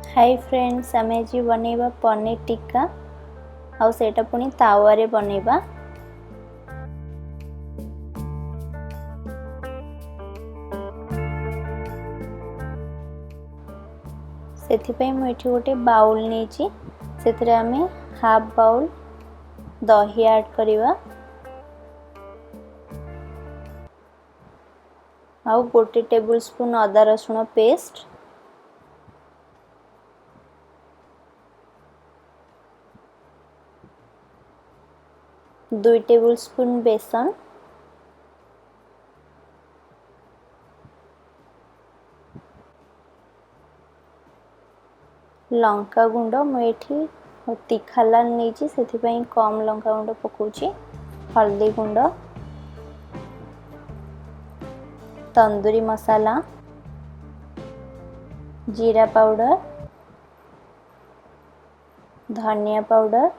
Hi friends, आम आज बनैबा पनीर टिक्का आउ सेटा पुनी तावा रे बनैबा। सेथिपई मु एठी गोटे बाउल नेची, सेथिरे आमे हाफ बाउल दही ऐड करिवा आउ गोटे टेबल स्पून अदा रसुण पेस्ट, दुई टेबल स्पून बेसन, लंका गुंड मुठी तीखा लाल नहीं से कम लंका गुंड पकाउची, हल्दी गुंड, तंदूरी मसाला, जीरा पाउडर, धनिया पाउडर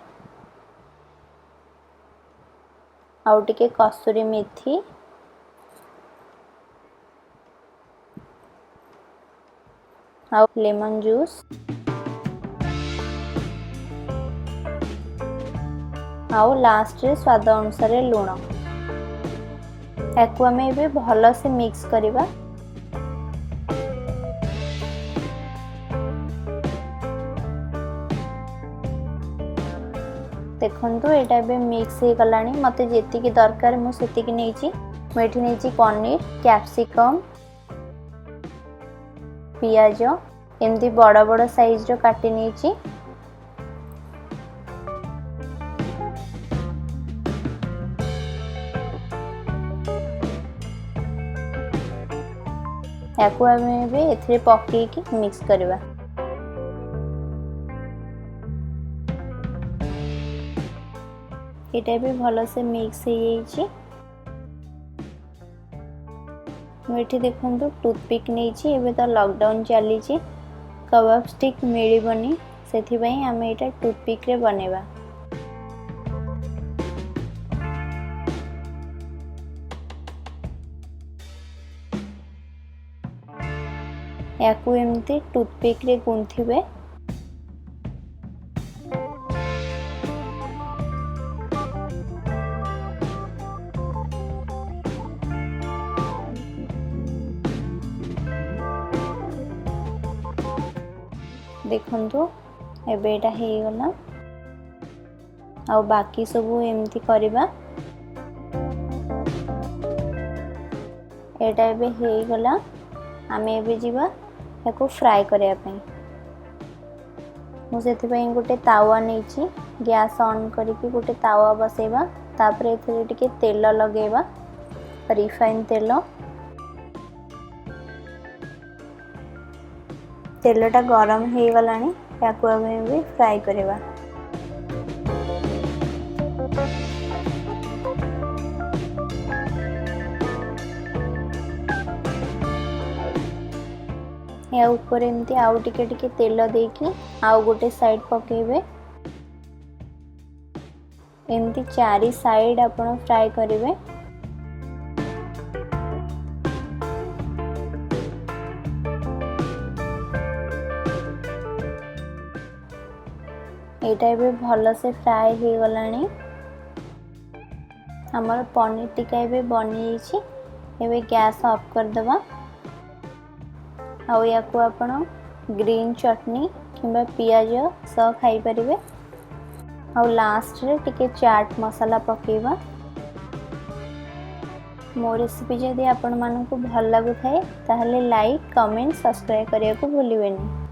आउ टिके कसूरी मेथी आउ लेमन जूस आउ लास्ट रे स्वाद अनुसार लूण। याकू आम ए भल से मिक्स करिबा। देखंतु एटा बे मिक्स हे गलानी, मते जेति की दरकार मु सेति की नेची। मु एठी नेची पनीर, कैप्सिकम, पियाज एमती बड़ बड़ साइज रो काटी नेची। याकू आमे बे एथिरे पक्के की मिक्स करबा। एटा भी भल से मिक्स हो जाइए। मुझे देखो टूथपिक नहीं, एबे तो लॉकडाउन चली कबाब स्टिक मिलबनी, से आम यहाँ टूथपिक रे बनेबा। याकू एमती टूथपिक रे गुंथिबे। देखंतु एबे एटा हे गला आ बाकी सब एमती करबा। एटा एबे हे गला, आमे एबे जीवा याको फ्राई करया पई। मु सेति पई गोटे तावा नेची, गैस ऑन करके गोटे तावा बसेबा, तापर एथिरे टिके तेल लगेबा, रिफाइन तेल। तेलटा गरम हो गलानी, याकू आमे भी फ्राई करबा। या ऊपर एमती आउ टिके टिके तेल देकी आउ गोटे साइड पकेबे। एमती चारि साइड आपण फ्राई करिवे। एटा भी भल से फ्राई हो गलानी। हमर पनीर टिक्का भी बनी जाइए। एबे गैस ऑफ कर दबा। आउ याकू आपण ग्रीन चटनी किंबा पियाज सह खाई परिबे। आउ लास्ट रे टिके चाट मसाला पकेबा। मो रेसिपी जदि आपण मानकु भल लागु थाए ताहले लाइक, कमेंट, सब्सक्राइब करिया को भूलिबेनी।